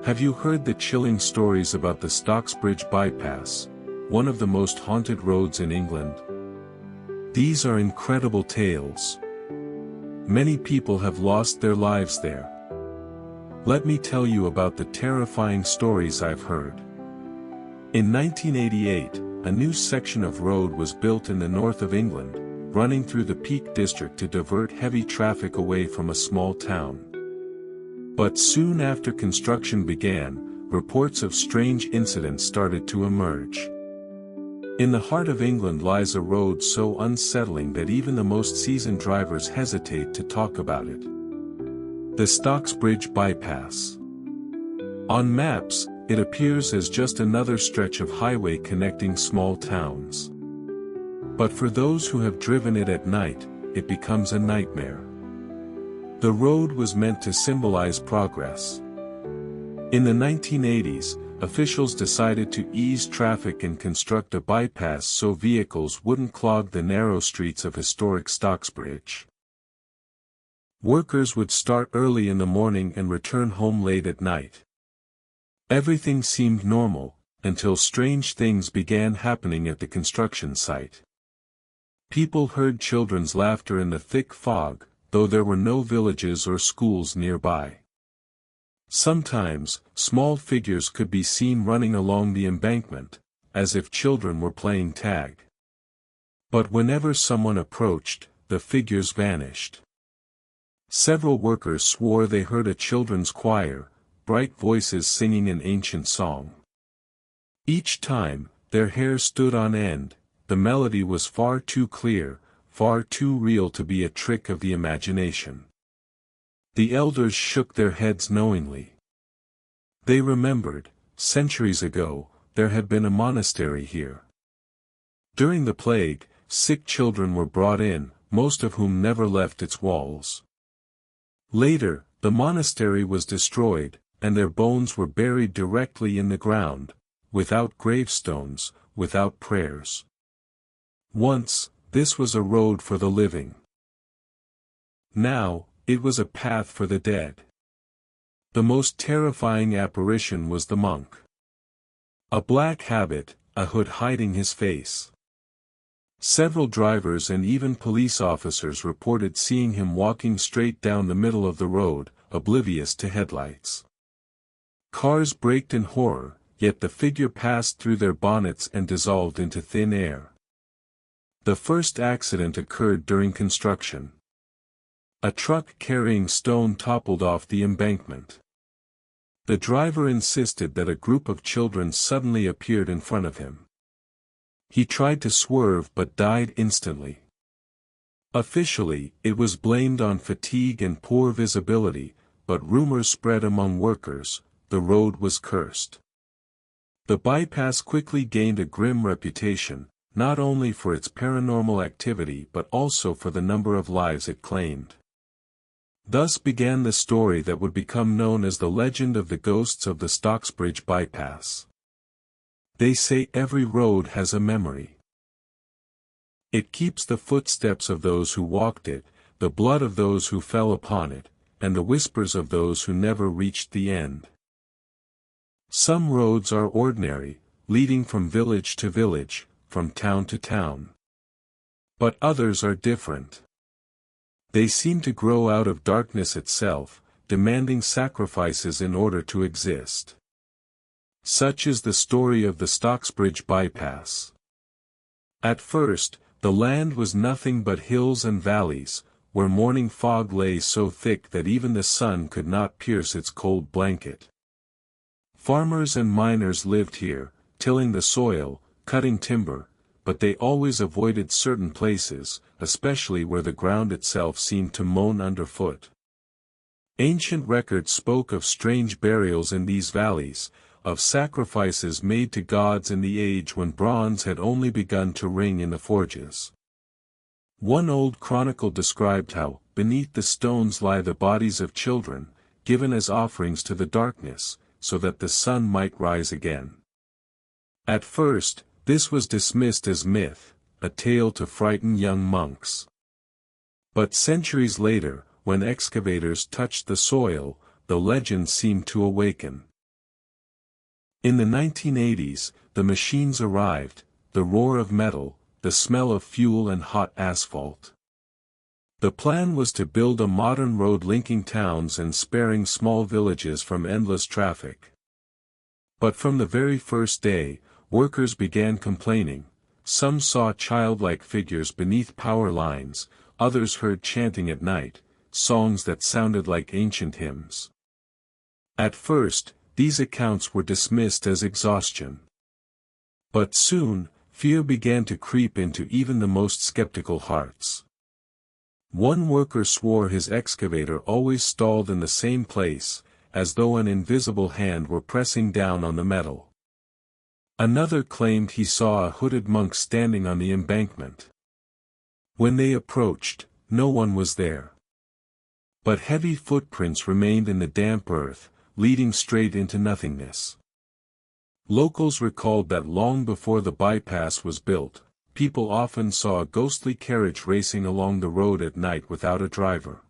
Have you heard the chilling stories about the Stocksbridge Bypass, one of the most haunted roads in England? These are incredible tales. Many people have lost their lives there. Let me tell you about the terrifying stories I've heard. In 1988, a new section of road was built in the north of England, running through the Peak District to divert heavy traffic away from a small town. But soon after construction began, reports of strange incidents started to emerge. In the heart of England lies a road so unsettling that even the most seasoned drivers hesitate to talk about it. The Stocksbridge Bypass. On maps, it appears as just another stretch of highway connecting small towns. But for those who have driven it at night, it becomes a nightmare. The road was meant to symbolize progress. In the 1980s, officials decided to ease traffic and construct a bypass so vehicles wouldn't clog the narrow streets of historic Stocksbridge. Workers would start early in the morning and return home late at night. Everything seemed normal, until strange things began happening at the construction site. People heard children's laughter in the thick fog, though there were no villages or schools nearby. Sometimes, small figures could be seen running along the embankment, as if children were playing tag. But whenever someone approached, the figures vanished. Several workers swore they heard a children's choir, bright voices singing an ancient song. Each time, their hair stood on end. The melody was far too clear, far too real to be a trick of the imagination. The elders shook their heads knowingly. They remembered, centuries ago, there had been a monastery here. During the plague, sick children were brought in, most of whom never left its walls. Later, the monastery was destroyed, and their bones were buried directly in the ground, without gravestones, without prayers. Once, this was a road for the living. Now, it was a path for the dead. The most terrifying apparition was the monk. A black habit, a hood hiding his face. Several drivers and even police officers reported seeing him walking straight down the middle of the road, oblivious to headlights. Cars braked in horror, yet the figure passed through their bonnets and dissolved into thin air. The first accident occurred during construction. A truck carrying stone toppled off the embankment. The driver insisted that a group of children suddenly appeared in front of him. He tried to swerve but died instantly. Officially, it was blamed on fatigue and poor visibility, but rumors spread among workers, the road was cursed. The bypass quickly gained a grim reputation, not only for its paranormal activity but also for the number of lives it claimed. Thus began the story that would become known as the legend of the ghosts of the Stocksbridge Bypass. They say every road has a memory. It keeps the footsteps of those who walked it, the blood of those who fell upon it, and the whispers of those who never reached the end. Some roads are ordinary, leading from village to village, from town to town. But others are different. They seem to grow out of darkness itself, demanding sacrifices in order to exist. Such is the story of the Stocksbridge Bypass. At first, the land was nothing but hills and valleys, where morning fog lay so thick that even the sun could not pierce its cold blanket. Farmers and miners lived here, tilling the soil, cutting timber, but they always avoided certain places, especially where the ground itself seemed to moan underfoot. Ancient records spoke of strange burials in these valleys, of sacrifices made to gods in the age when bronze had only begun to ring in the forges. One old chronicle described how, beneath the stones lie the bodies of children, given as offerings to the darkness, so that the sun might rise again. At first, this was dismissed as myth, a tale to frighten young monks. But centuries later, when excavators touched the soil, the legend seemed to awaken. In the 1980s, the machines arrived, the roar of metal, the smell of fuel and hot asphalt. The plan was to build a modern road linking towns and sparing small villages from endless traffic. But from the very first day, workers began complaining. Some saw childlike figures beneath power lines, others heard chanting at night, songs that sounded like ancient hymns. At first, these accounts were dismissed as exhaustion. But soon, fear began to creep into even the most skeptical hearts. One worker swore his excavator always stalled in the same place, as though an invisible hand were pressing down on the metal. Another claimed he saw a hooded monk standing on the embankment. When they approached, no one was there. But heavy footprints remained in the damp earth, leading straight into nothingness. Locals recalled that long before the bypass was built, people often saw a ghostly carriage racing along the road at night without a driver.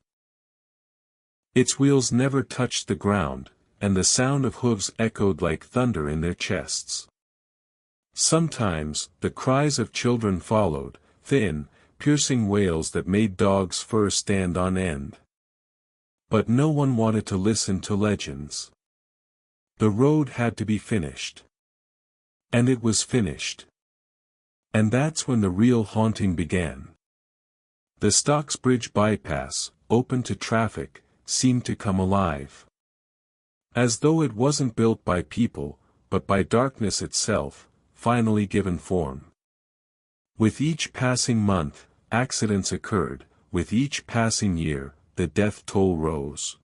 Its wheels never touched the ground, and the sound of hooves echoed like thunder in their chests. Sometimes, the cries of children followed, thin, piercing wails that made dogs' fur stand on end. But no one wanted to listen to legends. The road had to be finished. And it was finished. And that's when the real haunting began. The Stocksbridge Bypass, open to traffic, seemed to come alive. As though it wasn't built by people, but by darkness itself, finally given form. With each passing month, accidents occurred, with each passing year, the death toll rose.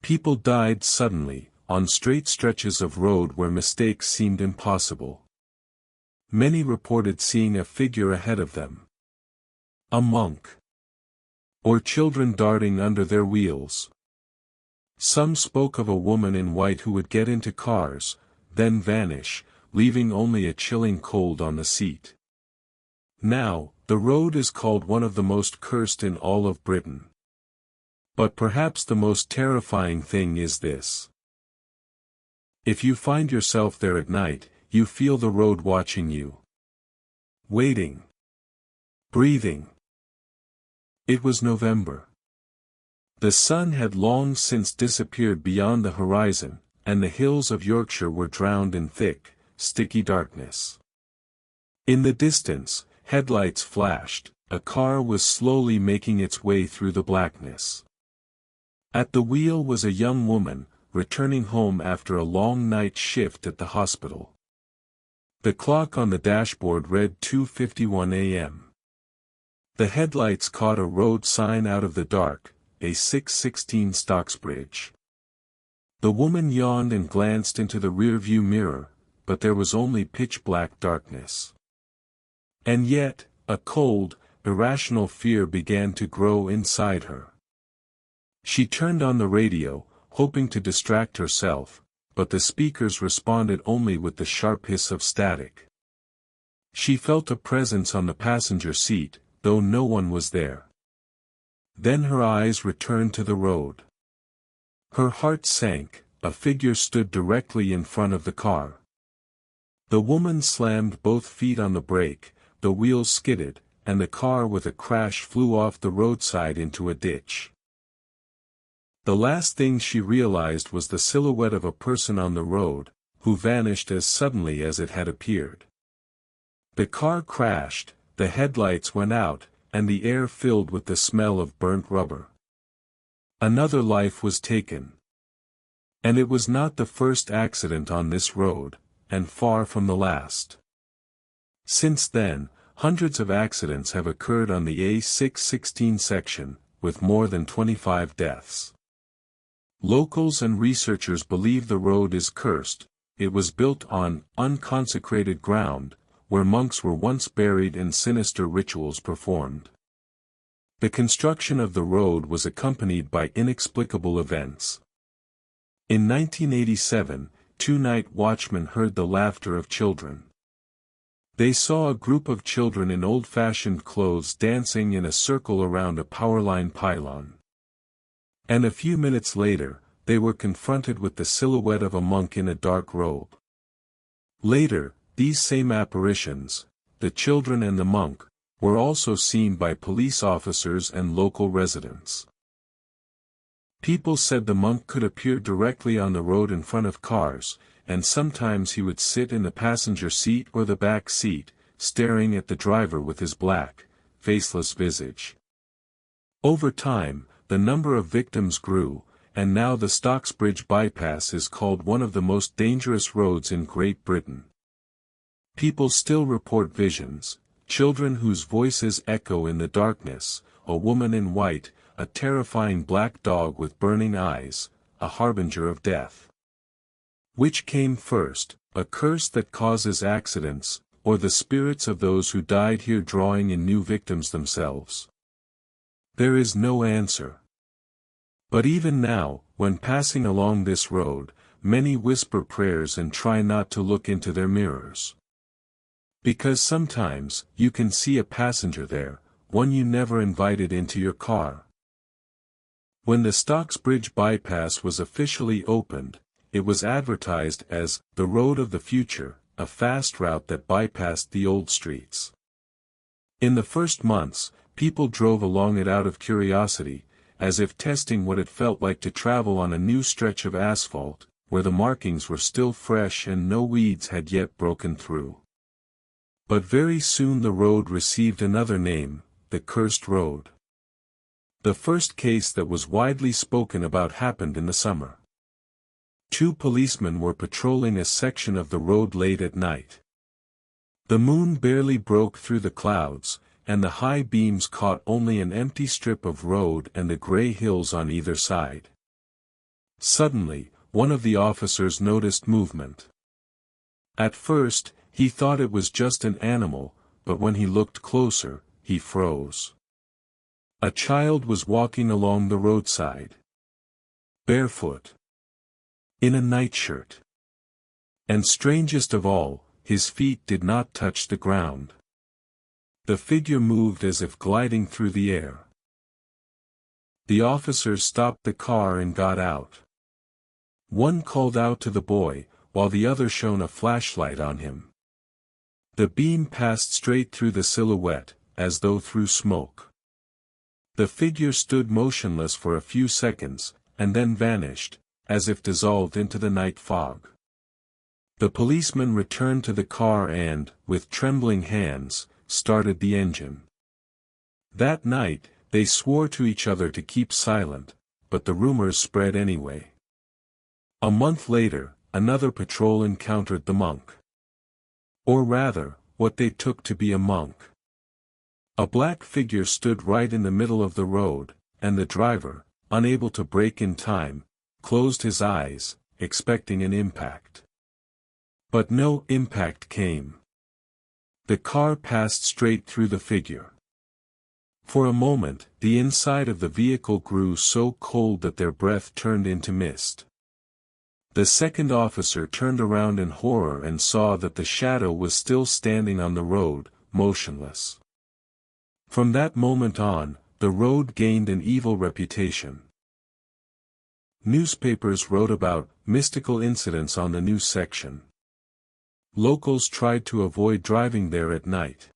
People died suddenly, on straight stretches of road where mistakes seemed impossible. Many reported seeing a figure ahead of them. A monk. Or children darting under their wheels. Some spoke of a woman in white who would get into cars, then vanish, leaving only a chilling cold on the seat. Now, the road is called one of the most cursed in all of Britain. But perhaps the most terrifying thing is this. If you find yourself there at night, you feel the road watching you. Waiting. Breathing. It was November. The sun had long since disappeared beyond the horizon, and the hills of Yorkshire were drowned in thick, sticky darkness. In the distance, headlights flashed, a car was slowly making its way through the blackness. At the wheel was a young woman, returning home after a long night shift at the hospital. The clock on the dashboard read 2:51 a.m. The headlights caught a road sign out of the dark, a 616 Stocksbridge. The woman yawned and glanced into the rearview mirror, but there was only pitch-black darkness. And yet, a cold, irrational fear began to grow inside her. She turned on the radio, hoping to distract herself, but the speakers responded only with the sharp hiss of static. She felt a presence on the passenger seat, though no one was there. Then her eyes returned to the road. Her heart sank, a figure stood directly in front of the car. The woman slammed both feet on the brake, the wheels skidded, and the car with a crash flew off the roadside into a ditch. The last thing she realized was the silhouette of a person on the road, who vanished as suddenly as it had appeared. The car crashed, the headlights went out, and the air filled with the smell of burnt rubber. Another life was taken. And it was not the first accident on this road, and far from the last. Since then, hundreds of accidents have occurred on the A616 section, with more than 25 deaths. Locals and researchers believe the road is cursed. It was built on unconsecrated ground, where monks were once buried and sinister rituals performed. The construction of the road was accompanied by inexplicable events. In 1987, two night watchmen heard the laughter of children. They saw a group of children in old-fashioned clothes dancing in a circle around a powerline pylon. And a few minutes later, they were confronted with the silhouette of a monk in a dark robe. Later, these same apparitions, the children and the monk, were also seen by police officers and local residents. People said the monk could appear directly on the road in front of cars, and sometimes he would sit in the passenger seat or the back seat, staring at the driver with his black, faceless visage. Over time, the number of victims grew, and now the Stocksbridge Bypass is called one of the most dangerous roads in Great Britain. People still report visions, children whose voices echo in the darkness, a woman in white, a terrifying black dog with burning eyes, a harbinger of death. Which came first, a curse that causes accidents, or the spirits of those who died here drawing in new victims themselves? There is no answer. But even now, when passing along this road, many whisper prayers and try not to look into their mirrors. Because sometimes, you can see a passenger there, one you never invited into your car. When the Stocksbridge Bypass was officially opened, it was advertised as the Road of the Future, a fast route that bypassed the old streets. In the first months, people drove along it out of curiosity, as if testing what it felt like to travel on a new stretch of asphalt, where the markings were still fresh and no weeds had yet broken through. But very soon the road received another name, the Cursed Road. The first case that was widely spoken about happened in the summer. 2 policemen were patrolling a section of the road late at night. The moon barely broke through the clouds, and the high beams caught only an empty strip of road and the grey hills on either side. Suddenly, one of the officers noticed movement. At first, he thought it was just an animal, but when he looked closer, he froze. A child was walking along the roadside. Barefoot. In a nightshirt. And strangest of all, his feet did not touch the ground. The figure moved as if gliding through the air. The officers stopped the car and got out. One called out to the boy, while the other shone a flashlight on him. The beam passed straight through the silhouette, as though through smoke. The figure stood motionless for a few seconds, and then vanished, as if dissolved into the night fog. The policeman returned to the car and, with trembling hands, started the engine. That night, they swore to each other to keep silent, but the rumors spread anyway. A month later, another patrol encountered the monk. Or rather, what they took to be a monk. A black figure stood right in the middle of the road, and the driver, unable to brake in time, closed his eyes, expecting an impact. But no impact came. The car passed straight through the figure. For a moment, the inside of the vehicle grew so cold that their breath turned into mist. The second officer turned around in horror and saw that the shadow was still standing on the road, motionless. From that moment on, the road gained an evil reputation. Newspapers wrote about mystical incidents on the news section. Locals tried to avoid driving there at night.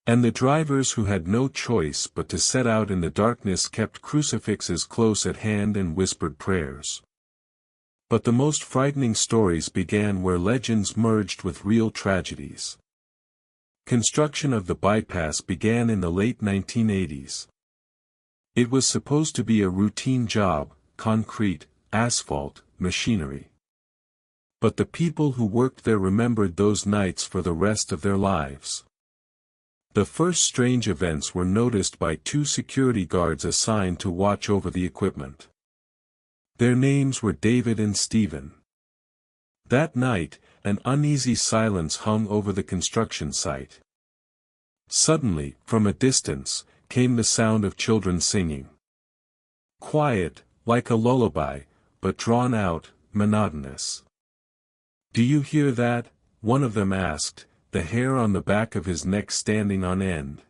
And the drivers who had no choice but to set out in the darkness kept crucifixes close at hand and whispered prayers. But the most frightening stories began where legends merged with real tragedies. Construction of the bypass began in the late 1980s. It was supposed to be a routine job, concrete, asphalt, machinery. But the people who worked there remembered those nights for the rest of their lives. The first strange events were noticed by 2 security guards assigned to watch over the equipment. Their names were David and Stephen. That night, an uneasy silence hung over the construction site. Suddenly, from a distance, came the sound of children singing. Quiet, like a lullaby, but drawn out, monotonous. "Do you hear that?" one of them asked, the hair on the back of his neck standing on end.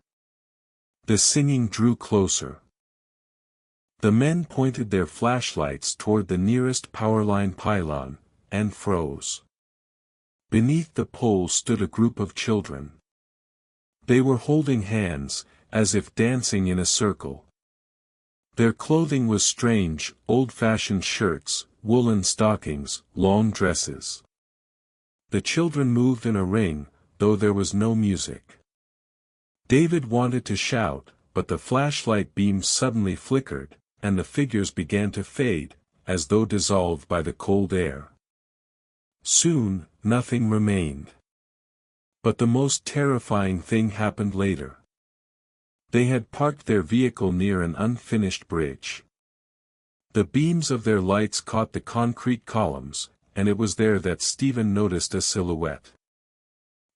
The singing drew closer. The men pointed their flashlights toward the nearest power line pylon, and froze. Beneath the pole stood a group of children. They were holding hands, as if dancing in a circle. Their clothing was strange, old-fashioned shirts, woolen stockings, long dresses. The children moved in a ring, though there was no music. David wanted to shout, but the flashlight beams suddenly flickered, and the figures began to fade, as though dissolved by the cold air. Soon, nothing remained. But the most terrifying thing happened later. They had parked their vehicle near an unfinished bridge. The beams of their lights caught the concrete columns, and it was there that Stephen noticed a silhouette.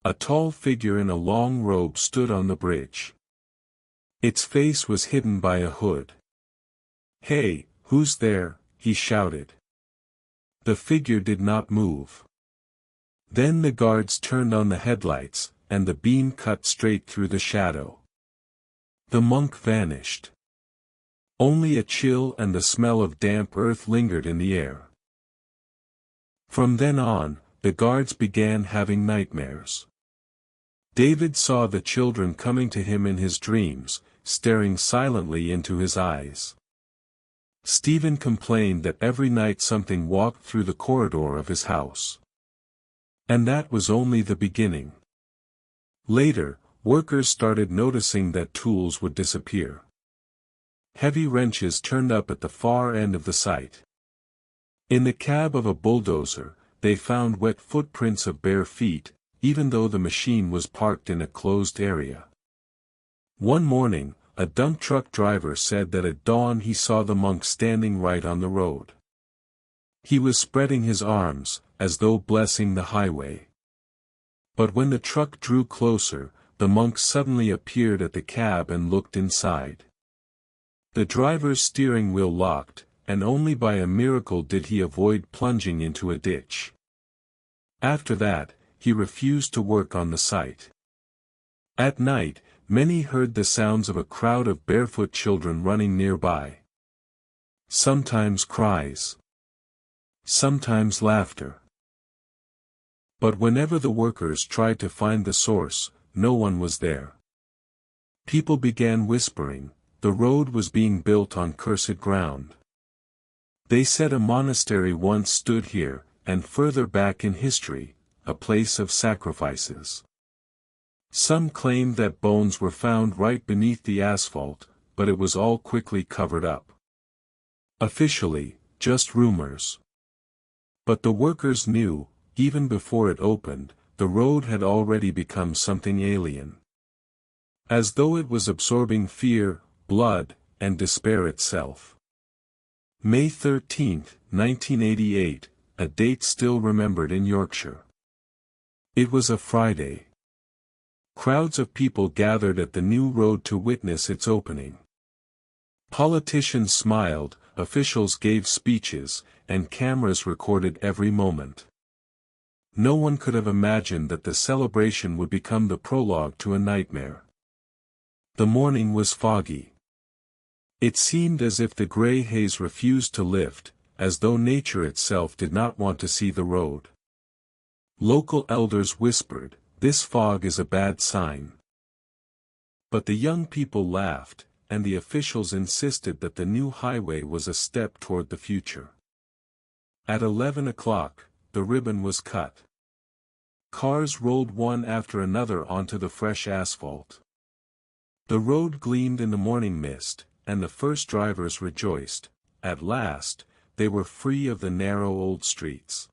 A tall figure in a long robe stood on the bridge. Its face was hidden by a hood. "Hey, who's there?" he shouted. The figure did not move. Then the guards turned on the headlights, and the beam cut straight through the shadow. The monk vanished. Only a chill and the smell of damp earth lingered in the air. From then on, the guards began having nightmares. David saw the children coming to him in his dreams, staring silently into his eyes. Stephen complained that every night something walked through the corridor of his house. And that was only the beginning. Later, workers started noticing that tools would disappear. Heavy wrenches turned up at the far end of the site. In the cab of a bulldozer, they found wet footprints of bare feet, even though the machine was parked in a closed area. One morning, a dump truck driver said that at dawn he saw the monk standing right on the road. He was spreading his arms, as though blessing the highway. But when the truck drew closer, the monk suddenly appeared at the cab and looked inside. The driver's steering wheel locked, and only by a miracle did he avoid plunging into a ditch. After that, he refused to work on the site. At night, many heard the sounds of a crowd of barefoot children running nearby. Sometimes cries. Sometimes laughter. But whenever the workers tried to find the source, no one was there. People began whispering, the road was being built on cursed ground. They said a monastery once stood here, and further back in history, a place of sacrifices. Some claimed that bones were found right beneath the asphalt, but it was all quickly covered up. Officially, just rumors. But the workers knew, even before it opened, the road had already become something alien. As though it was absorbing fear, blood, and despair itself. May 13, 1988, a date still remembered in Yorkshire. It was a Friday. Crowds of people gathered at the new road to witness its opening. Politicians smiled, officials gave speeches, and cameras recorded every moment. No one could have imagined that the celebration would become the prologue to a nightmare. The morning was foggy. It seemed as if the gray haze refused to lift, as though nature itself did not want to see the road. Local elders whispered, "This fog is a bad sign." But the young people laughed, and the officials insisted that the new highway was a step toward the future. At 11 o'clock, the ribbon was cut. Cars rolled one after another onto the fresh asphalt. The road gleamed in the morning mist, and the first drivers rejoiced. At last, they were free of the narrow old streets.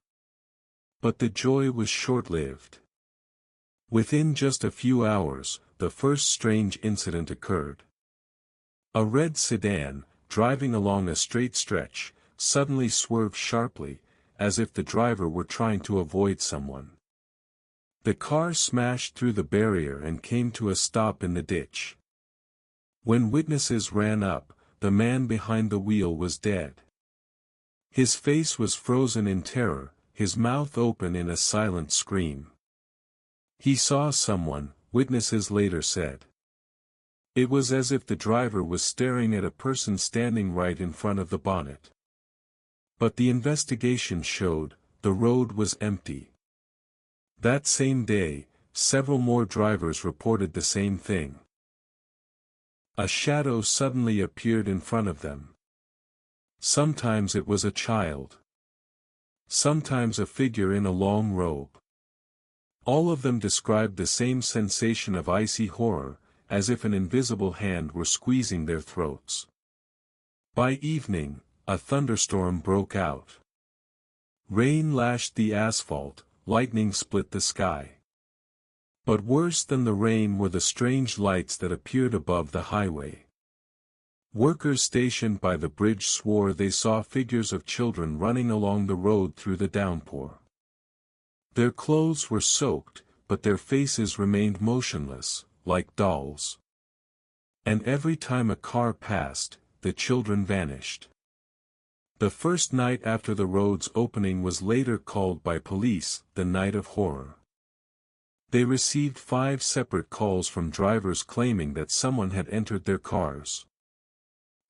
But the joy was short-lived. Within just a few hours, the first strange incident occurred. A red sedan, driving along a straight stretch, suddenly swerved sharply, as if the driver were trying to avoid someone. The car smashed through the barrier and came to a stop in the ditch. When witnesses ran up, the man behind the wheel was dead. His face was frozen in terror, his mouth open in a silent scream. He saw someone, witnesses later said. It was as if the driver was staring at a person standing right in front of the bonnet. But the investigation showed, the road was empty. That same day, several more drivers reported the same thing. A shadow suddenly appeared in front of them. Sometimes it was a child. Sometimes a figure in a long robe. All of them described the same sensation of icy horror, as if an invisible hand were squeezing their throats. By evening, a thunderstorm broke out. Rain lashed the asphalt, lightning split the sky. But worse than the rain were the strange lights that appeared above the highway. Workers stationed by the bridge swore they saw figures of children running along the road through the downpour. Their clothes were soaked, but their faces remained motionless, like dolls. And every time a car passed, the children vanished. The first night after the road's opening was later called by police the Night of Horror. They received 5 separate calls from drivers claiming that someone had entered their cars.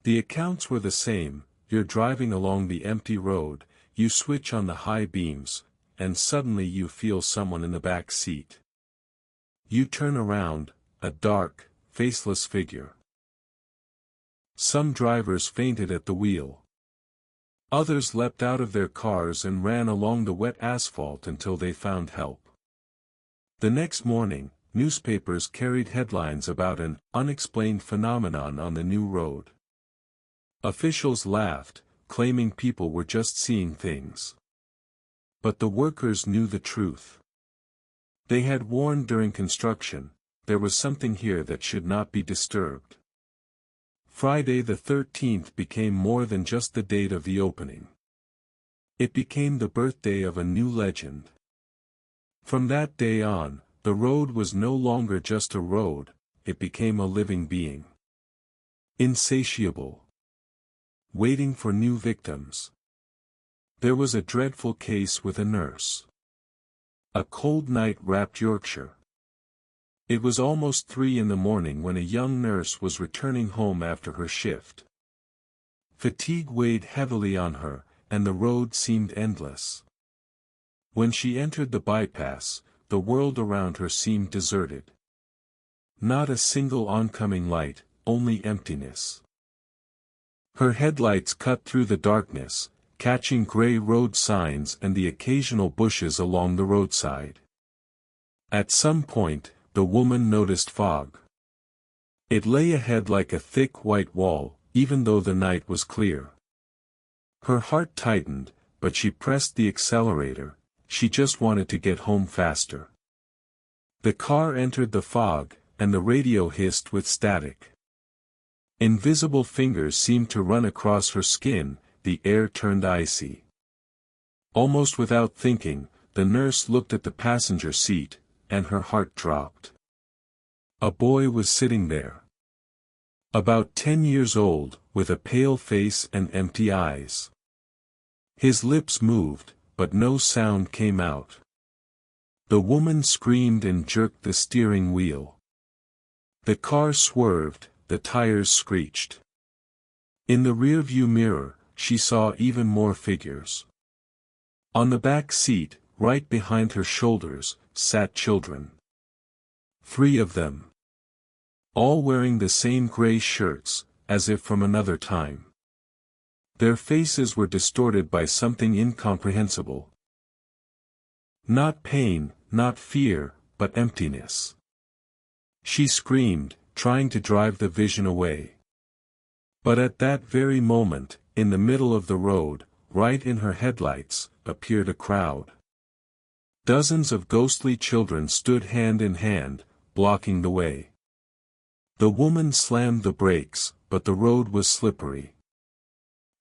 The accounts were the same: you're driving along the empty road, you switch on the high beams, and suddenly you feel someone in the back seat. You turn around, a dark, faceless figure. Some drivers fainted at the wheel. Others leapt out of their cars and ran along the wet asphalt until they found help. The next morning, newspapers carried headlines about an unexplained phenomenon on the new road. Officials laughed, claiming people were just seeing things. But the workers knew the truth. They had warned during construction, there was something here that should not be disturbed. Friday the 13th became more than just the date of the opening. It became the birthday of a new legend. From that day on, the road was no longer just a road, it became a living being. Insatiable. Waiting for new victims. There was a dreadful case with a nurse. A cold night wrapped Yorkshire. It was almost 3 in the morning when a young nurse was returning home after her shift. Fatigue weighed heavily on her, and the road seemed endless. When she entered the bypass, the world around her seemed deserted. Not a single oncoming light, only emptiness. Her headlights cut through the darkness, catching gray road signs and the occasional bushes along the roadside. At some point, the woman noticed fog. It lay ahead like a thick white wall, even though the night was clear. Her heart tightened, but she pressed the accelerator. She just wanted to get home faster. The car entered the fog, and the radio hissed with static. Invisible fingers seemed to run across her skin, the air turned icy. Almost without thinking, the nurse looked at the passenger seat, and her heart dropped. A boy was sitting there. About 10 years old, with a pale face and empty eyes. His lips moved, but no sound came out. The woman screamed and jerked the steering wheel. The car swerved, the tires screeched. In the rearview mirror, she saw even more figures. On the back seat, right behind her shoulders, sat children. 3 of them. All wearing the same gray shirts, as if from another time. Their faces were distorted by something incomprehensible. Not pain, not fear, but emptiness. She screamed, trying to drive the vision away. But at that very moment, in the middle of the road, right in her headlights, appeared a crowd. Dozens of ghostly children stood hand in hand, blocking the way. The woman slammed the brakes, but the road was slippery.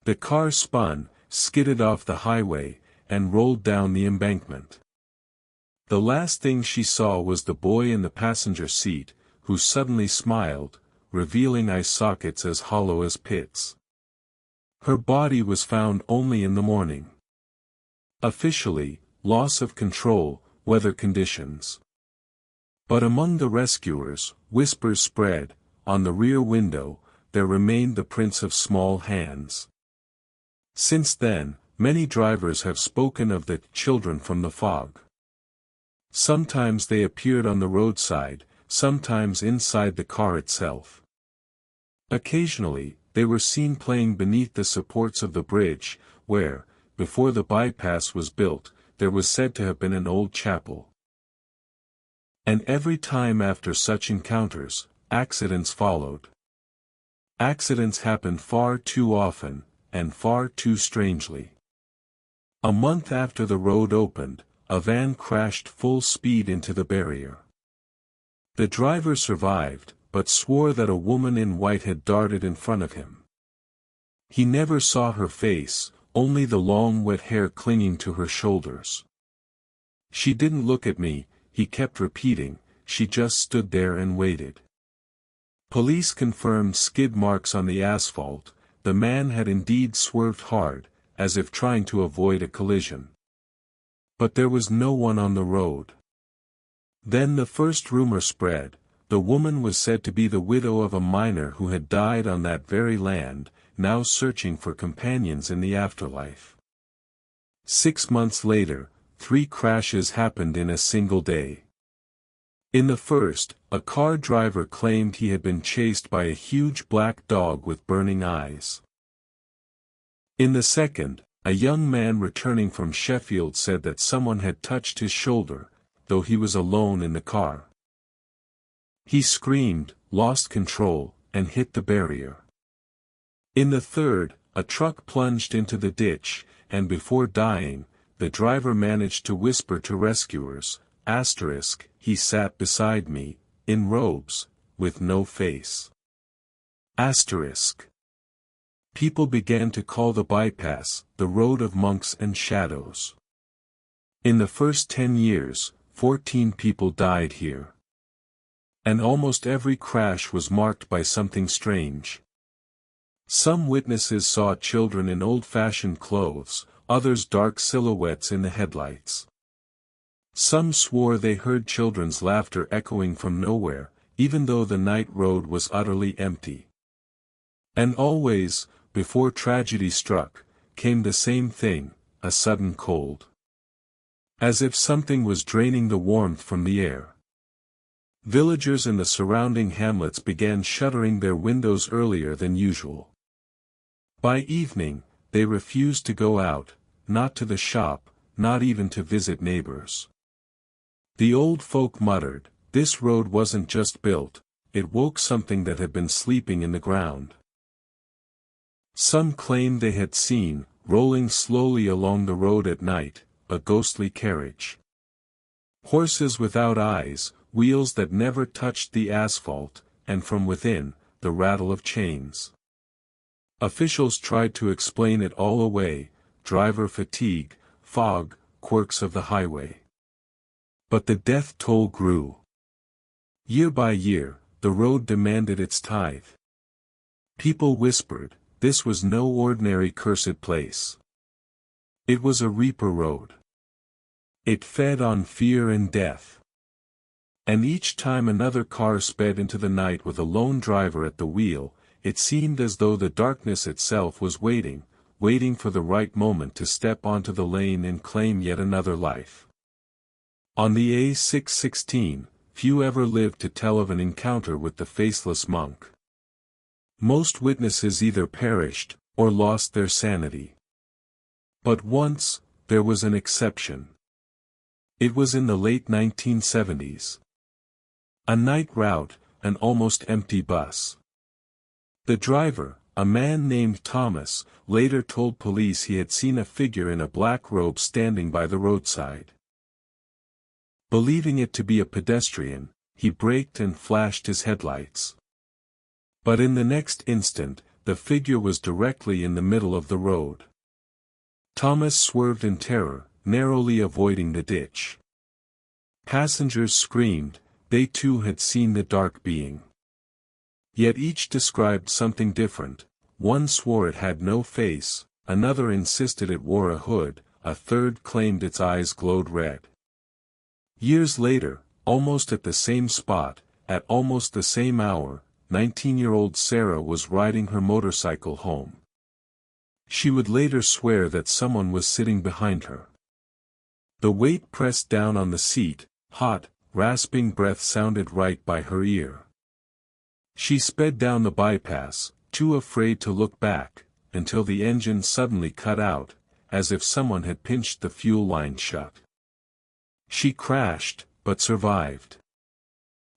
The car spun, skidded off the highway, and rolled down the embankment. The last thing she saw was the boy in the passenger seat, who suddenly smiled, revealing eye sockets as hollow as pits. Her body was found only in the morning. Officially, loss of control, weather conditions. But among the rescuers, whispers spread. On the rear window, there remained the prints of small hands. Since then, many drivers have spoken of the children from the fog. Sometimes they appeared on the roadside, sometimes inside the car itself. Occasionally, they were seen playing beneath the supports of the bridge, where, before the bypass was built, there was said to have been an old chapel. And every time after such encounters, accidents followed. Accidents happened far too often, and far too strangely. A month after the road opened, a van crashed full speed into the barrier. The driver survived, but swore that a woman in white had darted in front of him. He never saw her face, only the long wet hair clinging to her shoulders. "She didn't look at me," he kept repeating, "she just stood there and waited." Police confirmed skid marks on the asphalt. The man had indeed swerved hard, as if trying to avoid a collision. But there was no one on the road. Then the first rumor spread. The woman was said to be the widow of a miner who had died on that very land, now searching for companions in the afterlife. 6 months later, 3 crashes happened in a single day. In the first, a car driver claimed he had been chased by a huge black dog with burning eyes. In the second, a young man returning from Sheffield said that someone had touched his shoulder, though he was alone in the car. He screamed, lost control, and hit the barrier. In the third, a truck plunged into the ditch, and before dying, the driver managed to whisper to rescuers, "He sat beside me, in robes, with no face." People began to call the bypass, the road of monks and shadows. In the first 10 years, 14 people died here. And almost every crash was marked by something strange. Some witnesses saw children in old-fashioned clothes, others dark silhouettes in the headlights. Some swore they heard children's laughter echoing from nowhere, even though the night road was utterly empty. And always, before tragedy struck, came the same thing, a sudden cold. As if something was draining the warmth from the air. Villagers in the surrounding hamlets began shuttering their windows earlier than usual. By evening, they refused to go out, not to the shop, not even to visit neighbors. The old folk muttered, "This road wasn't just built, it woke something that had been sleeping in the ground." Some claimed they had seen, rolling slowly along the road at night, a ghostly carriage. Horses without eyes, wheels that never touched the asphalt, and from within, the rattle of chains. Officials tried to explain it all away, driver fatigue, fog, quirks of the highway. But the death toll grew. Year by year, the road demanded its tithe. People whispered, this was no ordinary cursed place. It was a reaper road. It fed on fear and death. And each time another car sped into the night with a lone driver at the wheel, it seemed as though the darkness itself was waiting for the right moment to step onto the lane and claim yet another life. On the A616, few ever lived to tell of an encounter with the faceless monk. Most witnesses either perished, or lost their sanity. But once, there was an exception. It was in the late 1970s. A night route, an almost empty bus. The driver, a man named Thomas, later told police he had seen a figure in a black robe standing by the roadside. Believing it to be a pedestrian, he braked and flashed his headlights. But in the next instant, the figure was directly in the middle of the road. Thomas swerved in terror, narrowly avoiding the ditch. Passengers screamed, they too had seen the dark being. Yet each described something different. One swore it had no face, another insisted it wore a hood, a third claimed its eyes glowed red. Years later, almost at the same spot, at almost the same hour, 19-year-old Sarah was riding her motorcycle home. She would later swear that someone was sitting behind her. The weight pressed down on the seat, hot, rasping breath sounded right by her ear. She sped down the bypass, too afraid to look back, until the engine suddenly cut out, as if someone had pinched the fuel line shut. She crashed, but survived.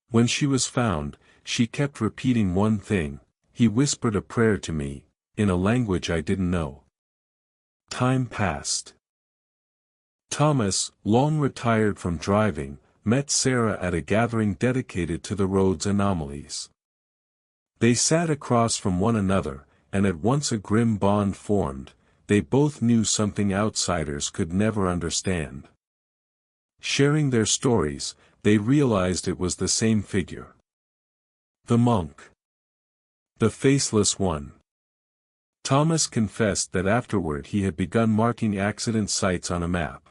When she was found, she kept repeating one thing: "He whispered a prayer to me, in a language I didn't know." Time passed. Thomas, long retired from driving, met Sarah at a gathering dedicated to the road's anomalies. They sat across from one another, and at once a grim bond formed. They both knew something outsiders could never understand. Sharing their stories, they realized it was the same figure. The monk. The faceless one. Thomas confessed that afterward he had begun marking accident sites on a map.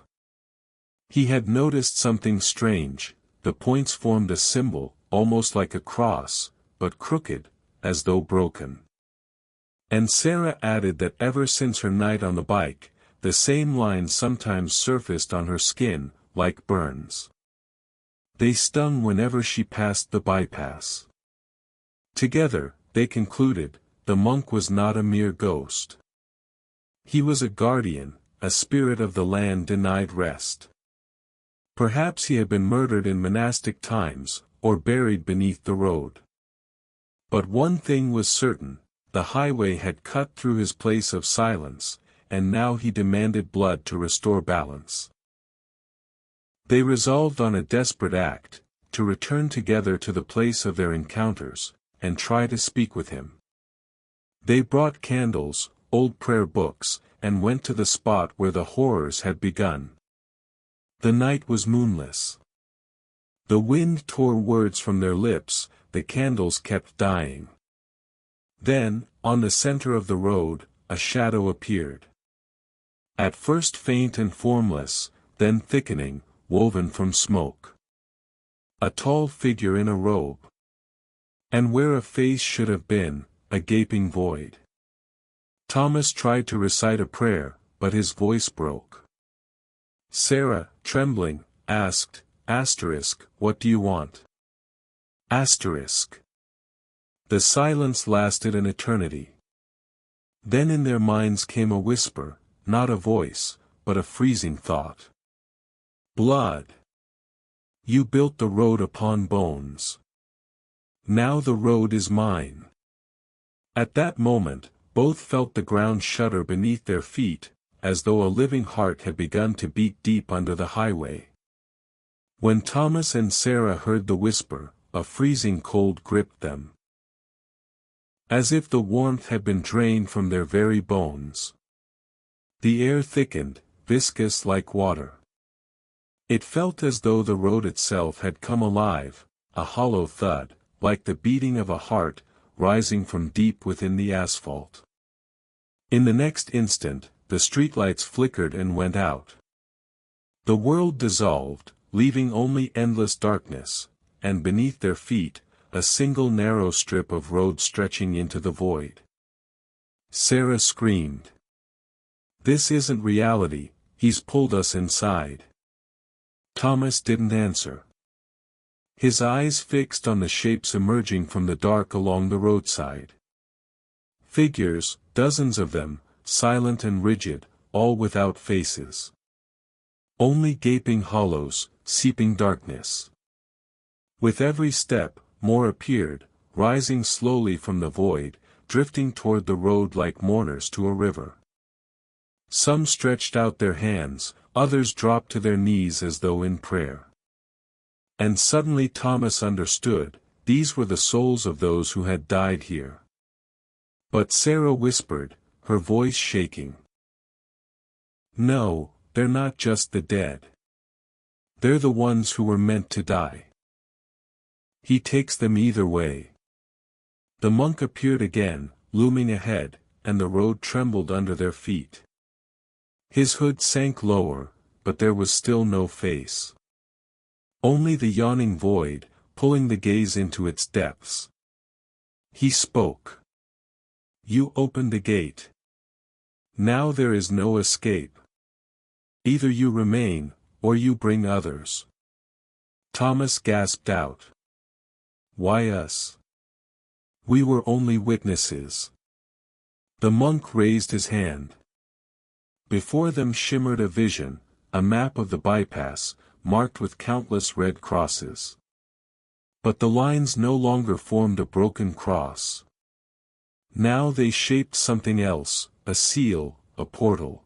He had noticed something strange: the points formed a symbol, almost like a cross, but crooked, as though broken. And Sarah added that ever since her night on the bike, the same lines sometimes surfaced on her skin, like burns. They stung whenever she passed the bypass. Together, they concluded, the monk was not a mere ghost. He was a guardian, a spirit of the land denied rest. Perhaps he had been murdered in monastic times, or buried beneath the road. But one thing was certain: the highway had cut through his place of silence, and now he demanded blood to restore balance. They resolved on a desperate act: to return together to the place of their encounters, and try to speak with him. They brought candles, old prayer books, and went to the spot where the horrors had begun. The night was moonless. The wind tore words from their lips, the candles kept dying. Then, on the center of the road, a shadow appeared. At first faint and formless, then thickening, woven from smoke. A tall figure in a robe. And where a face should have been, a gaping void. Thomas tried to recite a prayer, but his voice broke. Sarah, trembling, asked, "What do you want?" The silence lasted an eternity. Then in their minds came a whisper, not a voice, but a freezing thought. Blood. You built the road upon bones. Now the road is mine. At that moment, both felt the ground shudder beneath their feet, as though a living heart had begun to beat deep under the highway. When Thomas and Sarah heard the whisper, a freezing cold gripped them. As if the warmth had been drained from their very bones. The air thickened, viscous like water. It felt as though the road itself had come alive, a hollow thud, like the beating of a heart, rising from deep within the asphalt. In the next instant, the streetlights flickered and went out. The world dissolved, leaving only endless darkness, and beneath their feet, a single narrow strip of road stretching into the void. Sarah screamed. "This isn't reality, he's pulled us inside." Thomas didn't answer. His eyes fixed on the shapes emerging from the dark along the roadside. Figures, dozens of them, silent and rigid, all without faces. Only gaping hollows, seeping darkness. With every step, more appeared, rising slowly from the void, drifting toward the road like mourners to a river. Some stretched out their hands, others dropped to their knees as though in prayer. And suddenly Thomas understood, these were the souls of those who had died here. But Sarah whispered, her voice shaking. "No, they're not just the dead. They're the ones who were meant to die. He takes them either way." The monk appeared again, looming ahead, and the road trembled under their feet. His hood sank lower, but there was still no face. Only the yawning void, pulling the gaze into its depths. He spoke. "You opened the gate. Now there is no escape. Either you remain, or you bring others." Thomas gasped out. Why us? We were only witnesses. The monk raised his hand. Before them shimmered a vision, a map of the bypass, marked with countless red crosses. But the lines no longer formed a broken cross. Now they shaped something else, a seal, a portal.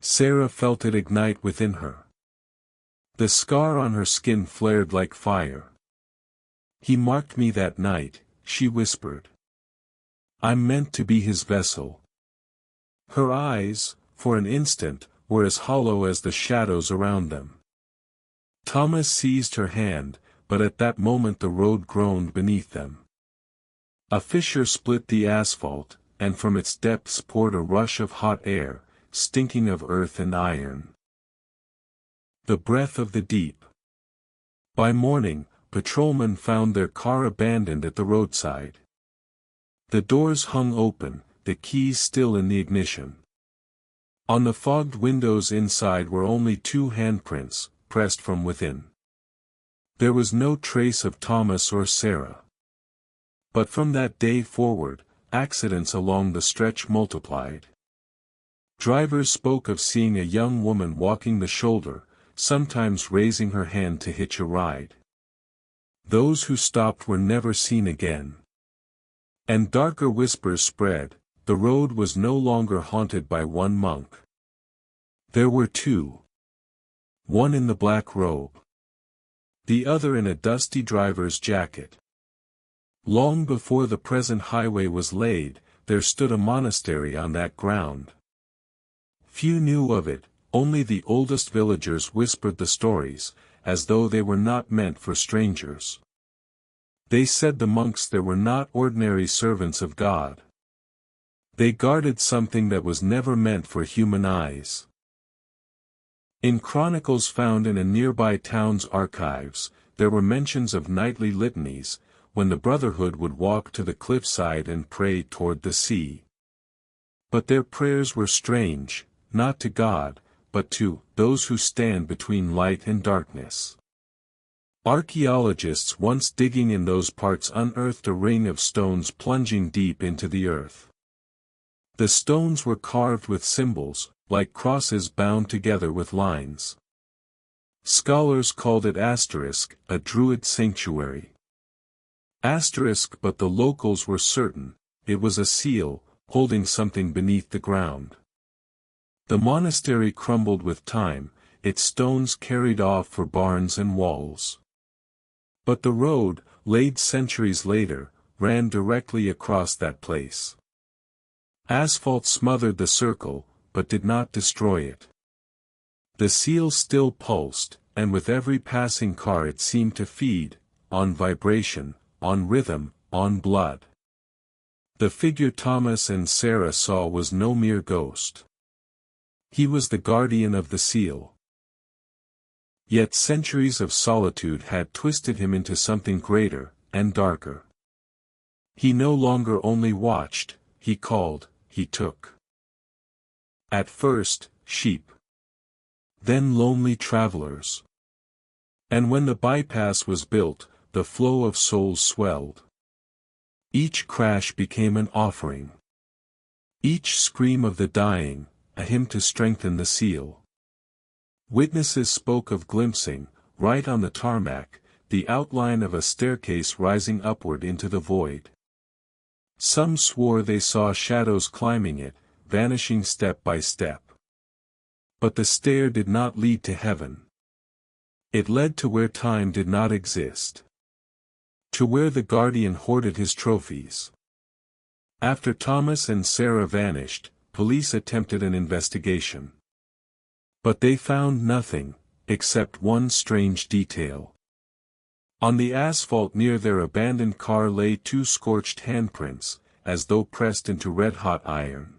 Sarah felt it ignite within her. The scar on her skin flared like fire. He marked me that night, she whispered. I'm meant to be his vessel. Her eyes, for an instant, were as hollow as the shadows around them. Thomas seized her hand, but at that moment the road groaned beneath them. A fissure split the asphalt, and from its depths poured a rush of hot air, stinking of earth and iron. The breath of the deep. By morning, patrolmen found their car abandoned at the roadside. The doors hung open, the keys still in the ignition. On the fogged windows inside were only 2 handprints, pressed from within. There was no trace of Thomas or Sarah. But from that day forward, accidents along the stretch multiplied. Drivers spoke of seeing a young woman walking the shoulder, sometimes raising her hand to hitch a ride. Those who stopped were never seen again. And darker whispers spread, the road was no longer haunted by one monk. There were 2. One in the black robe. The other in a dusty driver's jacket. Long before the present highway was laid, there stood a monastery on that ground. Few knew of it, only the oldest villagers whispered the stories, as though they were not meant for strangers. They said the monks there were not ordinary servants of God. They guarded something that was never meant for human eyes. In chronicles found in a nearby town's archives, there were mentions of nightly litanies, when the brotherhood would walk to the cliffside and pray toward the sea. But their prayers were strange, not to God, but to those who stand between light and darkness. Archaeologists once digging in those parts unearthed a ring of stones plunging deep into the earth. The stones were carved with symbols, like crosses bound together with lines. Scholars called it asterisk, a druid sanctuary. Asterisk, but the locals were certain, it was a seal, holding something beneath the ground. The monastery crumbled with time, its stones carried off for barns and walls. But the road, laid centuries later, ran directly across that place. Asphalt smothered the circle, but did not destroy it. The seal still pulsed, and with every passing car it seemed to feed, on vibration, on rhythm, on blood. The figure Thomas and Sarah saw was no mere ghost. He was the guardian of the seal. Yet centuries of solitude had twisted him into something greater, and darker. He no longer only watched, he called, he took. At first, sheep. Then lonely travelers. And when the bypass was built, the flow of souls swelled. Each crash became an offering. Each scream of the dying, a hymn to strengthen the seal. Witnesses spoke of glimpsing, right on the tarmac, the outline of a staircase rising upward into the void. Some swore they saw shadows climbing it, vanishing step by step. But the stair did not lead to heaven. It led to where time did not exist. To where the guardian hoarded his trophies. After Thomas and Sarah vanished, police attempted an investigation. But they found nothing, except one strange detail. On the asphalt near their abandoned car lay 2 scorched handprints, as though pressed into red-hot iron.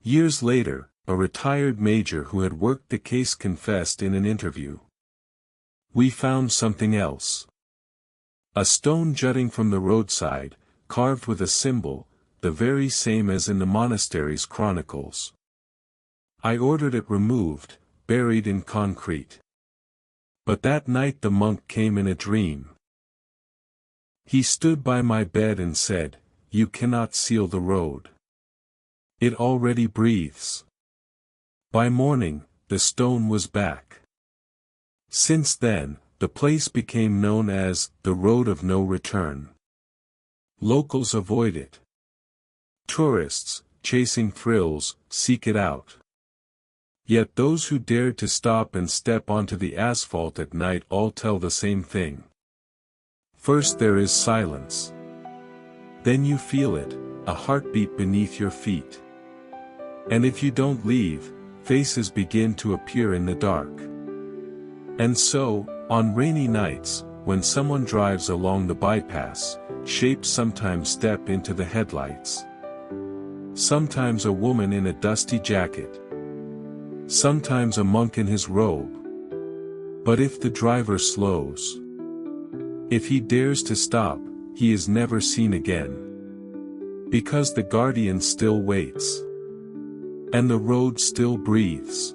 Years later, a retired major who had worked the case confessed in an interview. "We found something else. A stone jutting from the roadside, carved with a symbol, the very same as in the monastery's chronicles. I ordered it removed, buried in concrete. But that night the monk came in a dream. He stood by my bed and said, "You cannot seal the road. It already breathes." By morning, the stone was back. Since then, the place became known as the Road of No Return. Locals avoid it. Tourists, chasing thrills, seek it out. Yet those who dare to stop and step onto the asphalt at night all tell the same thing. First there is silence. Then you feel it, a heartbeat beneath your feet. And if you don't leave, faces begin to appear in the dark. And so, on rainy nights, when someone drives along the bypass, shapes sometimes step into the headlights. Sometimes a woman in a dusty jacket. Sometimes a monk in his robe. But if the driver slows, if he dares to stop, he is never seen again. Because the guardian still waits. And the road still breathes.